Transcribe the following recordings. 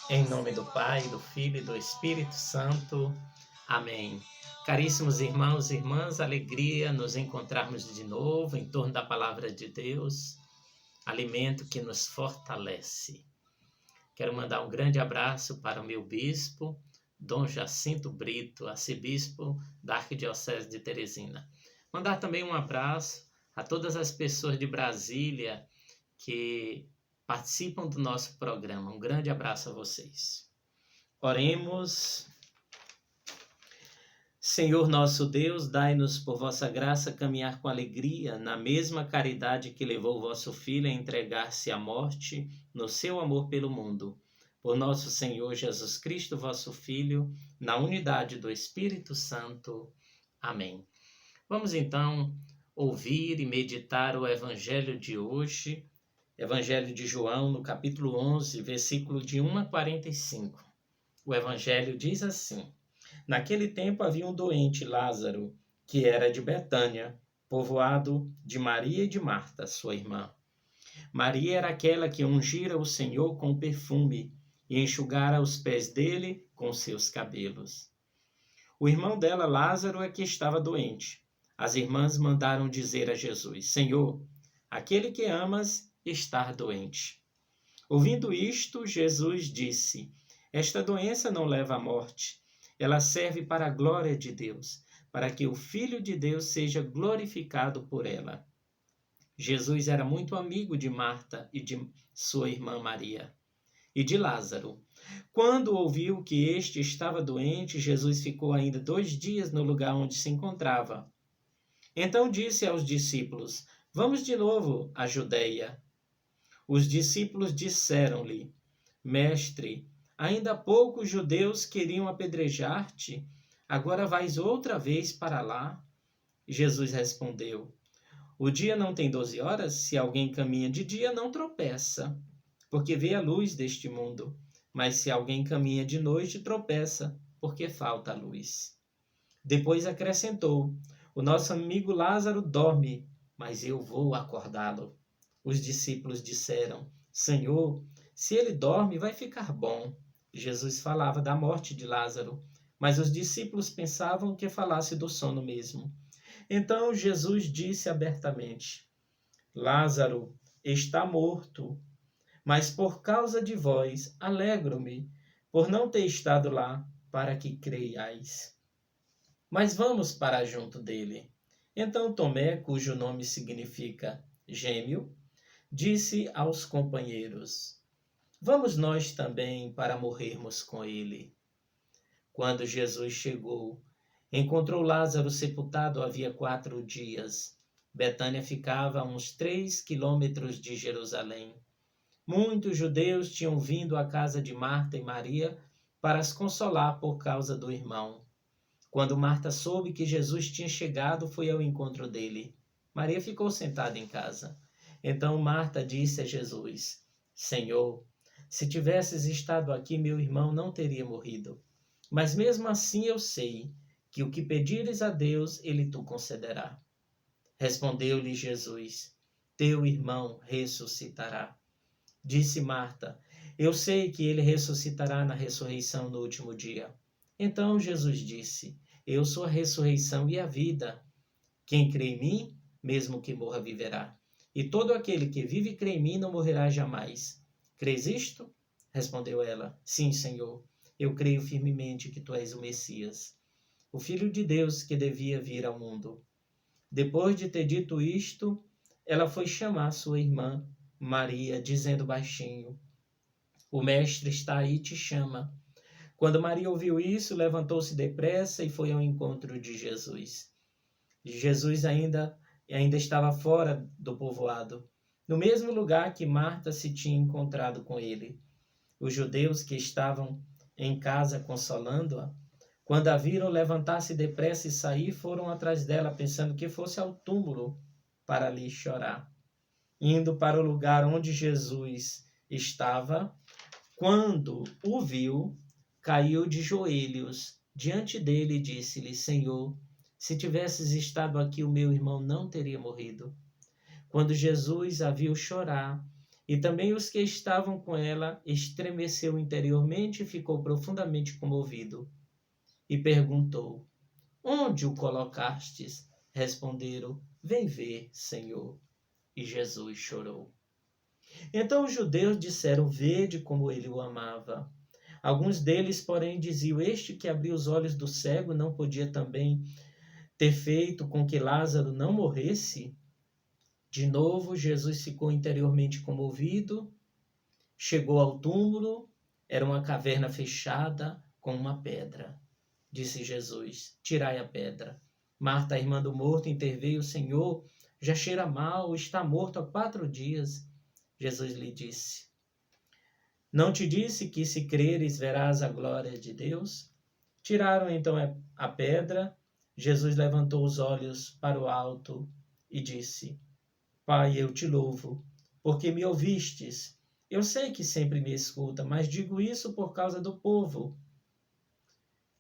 Em nome do Pai, do Filho e do Espírito Santo. Amém. Caríssimos irmãos e irmãs, alegria nos encontrarmos de novo em torno da Palavra de Deus, alimento que nos fortalece. Quero mandar um grande abraço para o meu bispo, Dom Jacinto Brito, arcebispo da Arquidiocese de Teresina. Mandar também um abraço a todas as pessoas de Brasília que participam do nosso programa. Um grande abraço a vocês. Oremos. Senhor nosso Deus, dai-nos por vossa graça caminhar com alegria na mesma caridade que levou vosso Filho a entregar-se à morte no seu amor pelo mundo. Por nosso Senhor Jesus Cristo, vosso Filho, na unidade do Espírito Santo. Amém. Vamos então ouvir e meditar o Evangelho de hoje, Evangelho de João, no capítulo 11, versículo de 1 a 45. O Evangelho diz assim: Naquele tempo havia um doente, Lázaro, que era de Betânia, povoado de Maria e de Marta, sua irmã. Maria era aquela que ungira o Senhor com perfume e enxugara os pés dele com seus cabelos. O irmão dela, Lázaro, é que estava doente. As irmãs mandaram dizer a Jesus: Senhor, aquele que amas está doente. Ouvindo isto, Jesus disse: Esta doença não leva à morte. Ela serve para a glória de Deus, para que o Filho de Deus seja glorificado por ela. Jesus era muito amigo de Marta e de sua irmã Maria e de Lázaro. Quando ouviu que este estava doente, Jesus ficou ainda 2 dias no lugar onde se encontrava. Então disse aos discípulos: Vamos de novo à Judeia. Os discípulos disseram-lhe: Mestre, ainda há pouco os judeus queriam apedrejar-te, agora vais outra vez para lá? Jesus respondeu: O dia não tem 12 horas? Se alguém caminha de dia, não tropeça, porque vê a luz deste mundo. Mas se alguém caminha de noite, tropeça, porque falta a luz. Depois acrescentou: O nosso amigo Lázaro dorme, mas eu vou acordá-lo. Os discípulos disseram: Senhor, se ele dorme, vai ficar bom. Jesus falava da morte de Lázaro, mas os discípulos pensavam que falasse do sono mesmo. Então Jesus disse abertamente: Lázaro está morto, mas por causa de vós alegro-me por não ter estado lá, para que creiais. Mas vamos para junto dele. Então Tomé, cujo nome significa gêmeo, disse aos companheiros: Vamos nós também para morrermos com ele. Quando Jesus chegou, encontrou Lázaro sepultado havia 4 dias. Betânia ficava a uns 3 quilômetros de Jerusalém. Muitos judeus tinham vindo à casa de Marta e Maria para as consolar por causa do irmão. Quando Marta soube que Jesus tinha chegado, foi ao encontro dele. Maria ficou sentada em casa. Então Marta disse a Jesus: Senhor, se tivesses estado aqui, meu irmão não teria morrido. Mas mesmo assim eu sei que o que pedires a Deus, ele te concederá. Respondeu-lhe Jesus: Teu irmão ressuscitará. Disse Marta: Eu sei que ele ressuscitará na ressurreição no último dia. Então Jesus disse: Eu sou a ressurreição e a vida. Quem crê em mim, mesmo que morra, viverá. E todo aquele que vive e crê em mim não morrerá jamais. Crês isto? Respondeu ela: Sim, Senhor. Eu creio firmemente que tu és o Messias, o Filho de Deus que devia vir ao mundo. Depois de ter dito isto, ela foi chamar sua irmã Maria, dizendo baixinho: O mestre está aí e te chama. Quando Maria ouviu isso, levantou-se depressa e foi ao encontro de Jesus. Jesus ainda estava fora do povoado, no mesmo lugar que Marta se tinha encontrado com ele. Os judeus que estavam em casa consolando-a, quando a viram levantar-se depressa e sair, foram atrás dela, pensando que fosse ao túmulo para ali chorar. Indo para o lugar onde Jesus estava, quando o viu, caiu de joelhos diante dele e disse-lhe: Senhor, se tivesses estado aqui, o meu irmão não teria morrido. Quando Jesus a viu chorar, E também os que estavam com ela estremeceu interiormente e ficou profundamente comovido. E perguntou: Onde o colocastes? Responderam: Vem ver, Senhor. E Jesus chorou. Então os judeus disseram: Vede como ele o amava. Alguns deles, porém, diziam: Este que abriu os olhos do cego não podia também ter feito com que Lázaro não morresse? De novo, Jesus ficou interiormente comovido, chegou ao túmulo, era uma caverna fechada com uma pedra. Disse Jesus: Tirai a pedra. Marta, a irmã do morto, interveio: Senhor, já cheira mal, está morto há 4 dias. Jesus lhe disse: Não te disse que, se creres, verás a glória de Deus? Tiraram então a pedra. Jesus levantou os olhos para o alto e disse: Pai, eu te louvo, porque me ouvistes. Eu sei que sempre me escuta, mas digo isso por causa do povo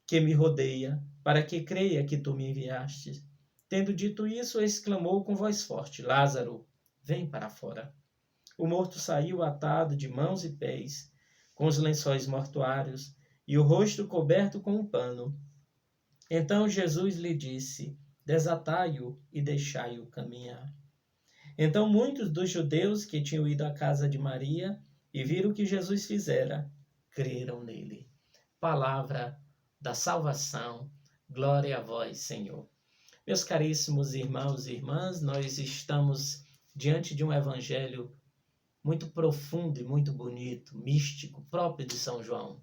que me rodeia, para que creia que tu me enviaste. Tendo dito isso, exclamou com voz forte: Lázaro, vem para fora. O morto saiu atado de mãos e pés, com os lençóis mortuários, e o rosto coberto com um pano. Então Jesus lhe disse: Desatai-o e deixai-o caminhar. Então muitos dos judeus que tinham ido à casa de Maria e viram o que Jesus fizera, creram nele. Palavra da salvação, glória a vós, Senhor. Meus caríssimos irmãos e irmãs, nós estamos diante de um evangelho muito profundo e muito bonito, místico, próprio de São João.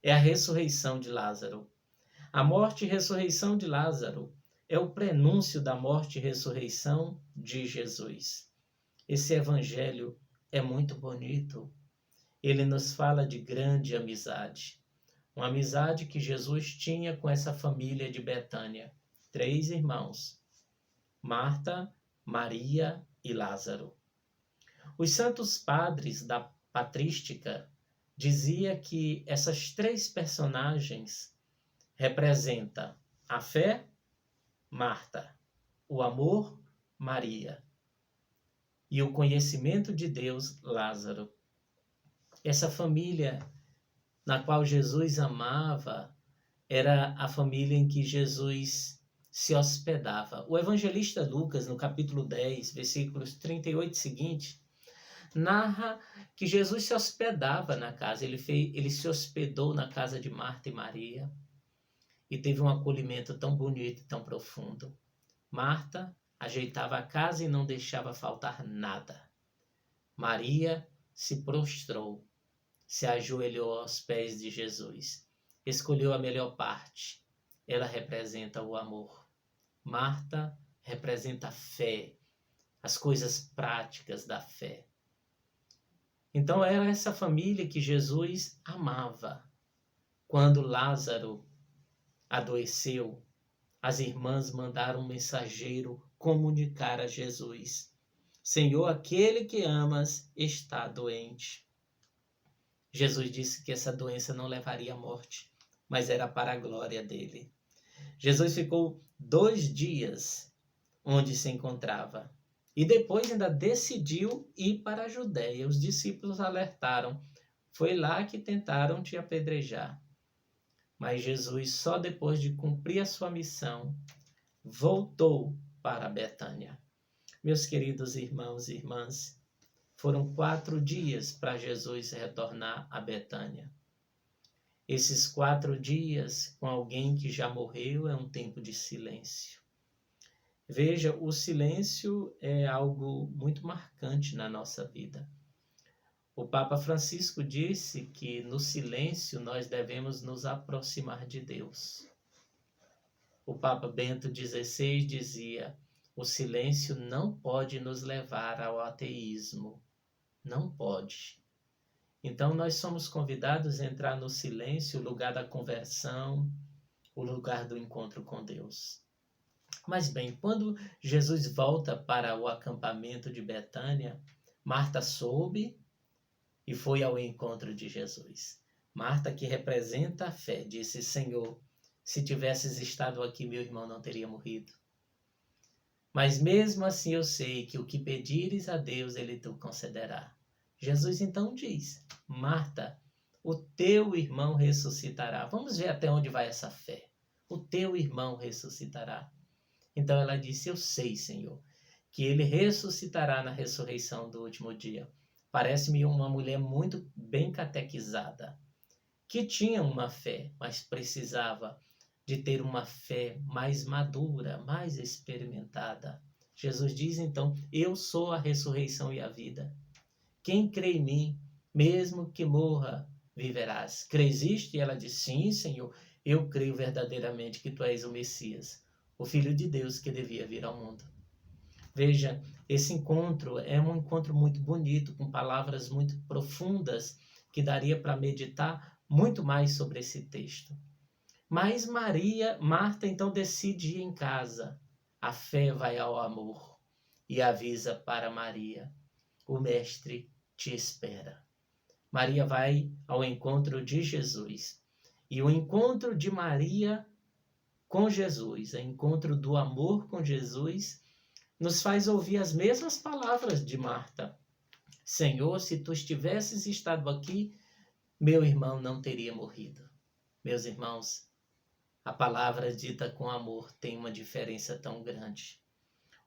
É a ressurreição de Lázaro. A morte e ressurreição de Lázaro é o prenúncio da morte e ressurreição de Jesus. Esse evangelho é muito bonito. Ele nos fala de grande amizade. Uma amizade que Jesus tinha com essa família de Betânia. 3 irmãos: Marta, Maria e Lázaro. Os santos padres da patrística diziam que essas 3 personagens representam a fé, Marta, o amor, Maria, e o conhecimento de Deus, Lázaro. Essa família na qual Jesus amava era a família em que Jesus se hospedava. O evangelista Lucas, no capítulo 10, versículos 38 e seguinte, narra que Jesus se hospedava na casa. Ele se hospedou na casa de Marta e Maria e teve um acolhimento tão bonito e tão profundo. Marta ajeitava a casa e não deixava faltar nada. Maria se prostrou, se ajoelhou aos pés de Jesus, escolheu a melhor parte. Ela representa o amor. Marta representa a fé, as coisas práticas da fé. Então era essa família que Jesus amava. Quando Lázaro adoeceu, as irmãs mandaram um mensageiro comunicar a Jesus: Senhor, aquele que amas está doente. Jesus disse que essa doença não levaria à morte, mas era para a glória dele. Jesus ficou 2 dias onde se encontrava e depois ainda decidiu ir para a Judéia. Os discípulos alertaram: foi lá que tentaram te apedrejar. Mas Jesus, só depois de cumprir a sua missão, voltou para Betânia. Meus queridos irmãos e irmãs, foram 4 dias para Jesus retornar a Betânia. Esses 4 dias com alguém que já morreu é um tempo de silêncio. Veja, o silêncio é algo muito marcante na nossa vida. O Papa Francisco disse que no silêncio nós devemos nos aproximar de Deus. O Papa Bento XVI dizia: o silêncio não pode nos levar ao ateísmo. Não pode. Então nós somos convidados a entrar no silêncio, o lugar da conversão, o lugar do encontro com Deus. Mas bem, quando Jesus volta para o acampamento de Betânia, Marta soube e foi ao encontro de Jesus. Marta, que representa a fé, disse: Senhor, se tivesses estado aqui, meu irmão não teria morrido. Mas mesmo assim eu sei que o que pedires a Deus, Ele te concederá. Jesus então diz: Marta, o teu irmão ressuscitará. Vamos ver até onde vai essa fé. O teu irmão ressuscitará. Então ela disse: eu sei, Senhor, que ele ressuscitará na ressurreição do último dia. Parece-me uma mulher muito bem catequizada, que tinha uma fé, mas precisava de ter uma fé mais madura, mais experimentada. Jesus diz então: eu sou a ressurreição e a vida. Quem crê em mim, mesmo que morra, viverás. Crês isto? E ela diz: sim, Senhor, eu creio verdadeiramente que tu és o Messias, o Filho de Deus que devia vir ao mundo. Veja, esse encontro é um encontro muito bonito, com palavras muito profundas, que daria para meditar muito mais sobre esse texto. Mas Marta então decide ir em casa. A fé vai ao amor e avisa para Maria: o Mestre te espera. Maria vai ao encontro de Jesus. E o encontro de Maria com Jesus, o encontro do amor com Jesus, nos faz ouvir as mesmas palavras de Marta: Senhor, se tu estivesses estado aqui, meu irmão não teria morrido. Meus irmãos, a palavra dita com amor tem uma diferença tão grande.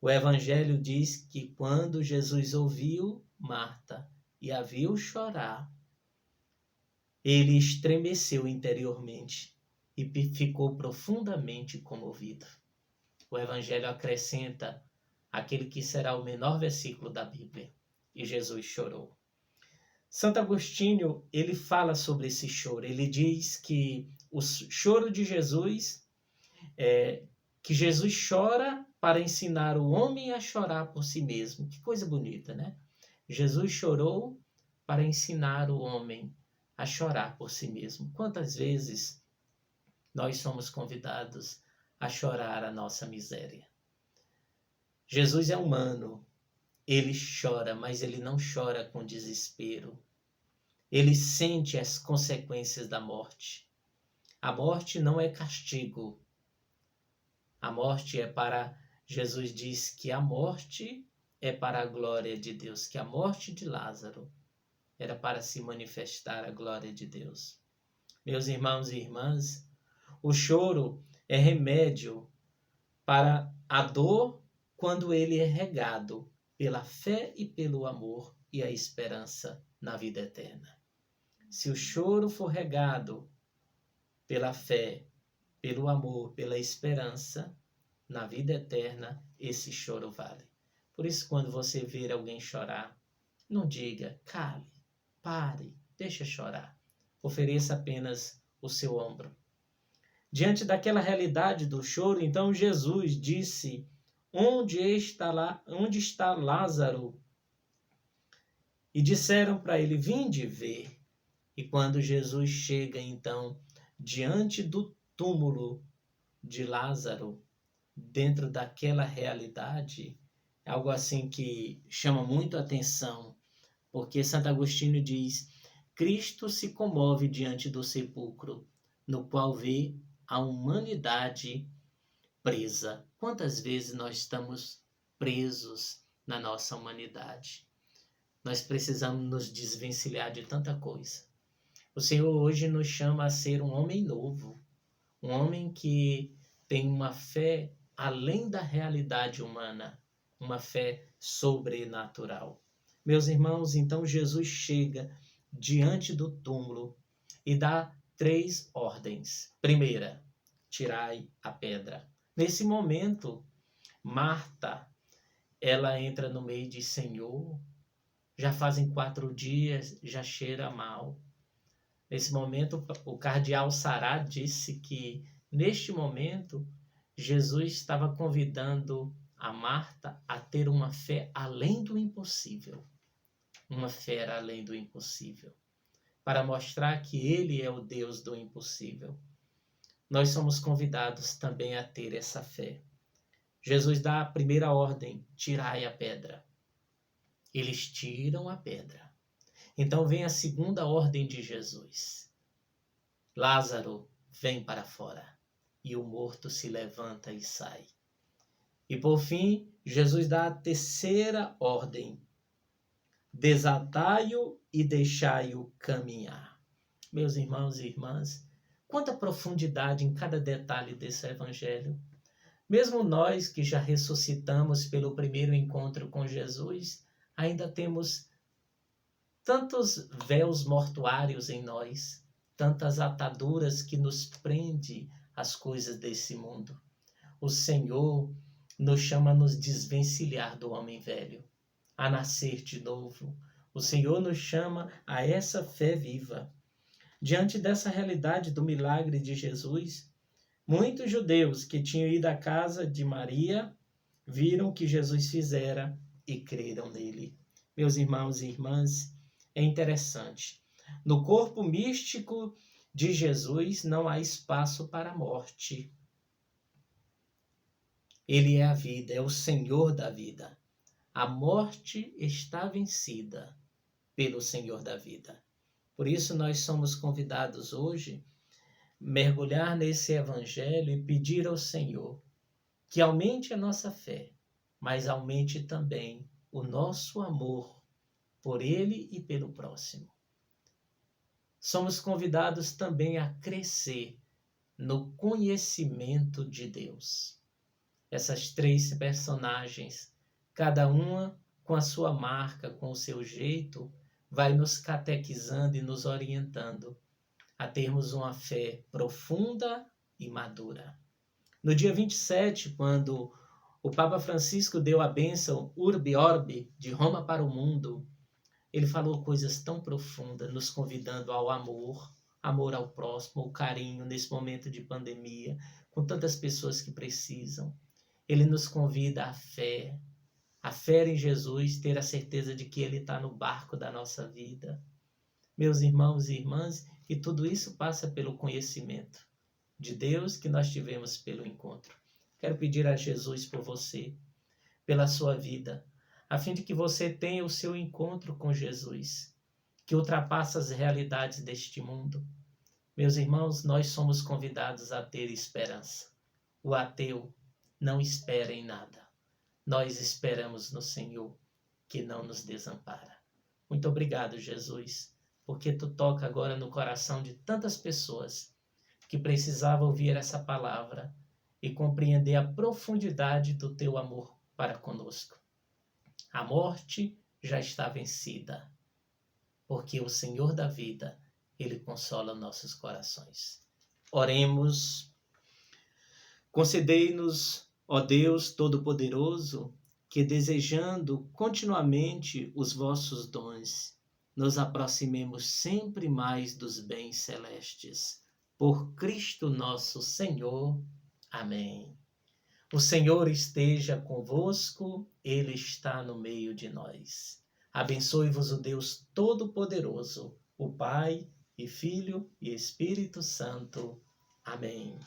O Evangelho diz que quando Jesus ouviu Marta e a viu chorar, ele estremeceu interiormente e ficou profundamente comovido. O Evangelho acrescenta aquele que será o menor versículo da Bíblia: e Jesus chorou. Santo Agostinho, ele fala sobre esse choro. Ele diz que o choro de Jesus que Jesus chora para ensinar o homem a chorar por si mesmo. Que coisa bonita, né? Jesus chorou para ensinar o homem a chorar por si mesmo. Quantas vezes nós somos convidados a chorar a nossa miséria? Jesus é humano, ele chora, mas ele não chora com desespero. Ele sente as consequências da morte. A morte não é castigo. A morte é para... Jesus diz que a morte é para a glória de Deus, que a morte de Lázaro era para se manifestar a glória de Deus. Meus irmãos e irmãs, o choro é remédio para a dor quando ele é regado pela fé e pelo amor e a esperança na vida eterna. Se o choro for regado pela fé, pelo amor, pela esperança, na vida eterna, esse choro vale. Por isso, quando você ver alguém chorar, não diga: cale, pare, deixa chorar. Ofereça apenas o seu ombro. Diante daquela realidade do choro, então Jesus disse: onde está Lázaro? E disseram para ele: vinde ver. E quando Jesus chega, então, diante do túmulo de Lázaro, dentro daquela realidade, é algo assim que chama muito a atenção, porque Santo Agostinho diz: Cristo se comove diante do sepulcro, no qual vê a humanidade presa. Quantas vezes nós estamos presos na nossa humanidade? Nós precisamos nos desvencilhar de tanta coisa. O Senhor hoje nos chama a ser um homem novo, um homem que tem uma fé além da realidade humana, uma fé sobrenatural. Meus irmãos, então Jesus chega diante do túmulo e dá 3 ordens. Primeira, tirai a pedra. Nesse momento, Marta, ela entra no meio de: Senhor, já fazem 4 dias, já cheira mal. Nesse momento, o cardeal Sará disse que, neste momento, Jesus estava convidando a Marta a ter uma fé além do impossível. Uma fé além do impossível. Para mostrar que Ele é o Deus do impossível. Nós somos convidados também a ter essa fé. Jesus dá a primeira ordem: tirai a pedra. Eles tiram a pedra. Então vem a segunda ordem de Jesus: Lázaro, vem para fora. E o morto se levanta e sai. E por fim, Jesus dá a terceira ordem: desatai-o e deixai-o caminhar. Meus irmãos e irmãs, quanta profundidade em cada detalhe desse evangelho. Mesmo nós que já ressuscitamos pelo primeiro encontro com Jesus, ainda temos tantos véus mortuários em nós, tantas ataduras que nos prende às coisas desse mundo. O Senhor nos chama a nos desvencilhar do homem velho, a nascer de novo. O Senhor nos chama a essa fé viva. Diante dessa realidade do milagre de Jesus, muitos judeus que tinham ido à casa de Maria viram o que Jesus fizera e creram nele. Meus irmãos e irmãs, é interessante. No corpo místico de Jesus não há espaço para a morte. Ele é a vida, é o Senhor da vida. A morte está vencida pelo Senhor da vida. Por isso nós somos convidados hoje a mergulhar nesse evangelho e pedir ao Senhor que aumente a nossa fé, mas aumente também o nosso amor por Ele e pelo próximo. Somos convidados também a crescer no conhecimento de Deus. Essas três personagens, cada uma com a sua marca, com o seu jeito, vai nos catequizando e nos orientando a termos uma fé profunda e madura. No dia 27, quando o Papa Francisco deu a bênção Urbi Orbi, de Roma para o mundo, ele falou coisas tão profundas, nos convidando ao amor, amor ao próximo, ao carinho nesse momento de pandemia, com tantas pessoas que precisam. Ele nos convida à fé em Jesus, ter a certeza de que Ele está no barco da nossa vida. Meus irmãos e irmãs, e tudo isso passa pelo conhecimento de Deus que nós tivemos pelo encontro. Quero pedir a Jesus por você, pela sua vida, a fim de que você tenha o seu encontro com Jesus, que ultrapassa as realidades deste mundo. Meus irmãos, nós somos convidados a ter esperança. O ateu não espera em nada. Nós esperamos no Senhor, que não nos desampara. Muito obrigado, Jesus, porque Tu toca agora no coração de tantas pessoas que precisavam ouvir essa palavra e compreender a profundidade do Teu amor para conosco. A morte já está vencida, porque o Senhor da vida, Ele consola nossos corações. Oremos. Concedei-nos, ó Deus Todo-Poderoso, que desejando continuamente os vossos dons, nos aproximemos sempre mais dos bens celestes. Por Cristo nosso Senhor. Amém. O Senhor esteja convosco, Ele está no meio de nós. Abençoe-vos o Deus Todo-Poderoso, o Pai, e Filho, e Espírito Santo. Amém.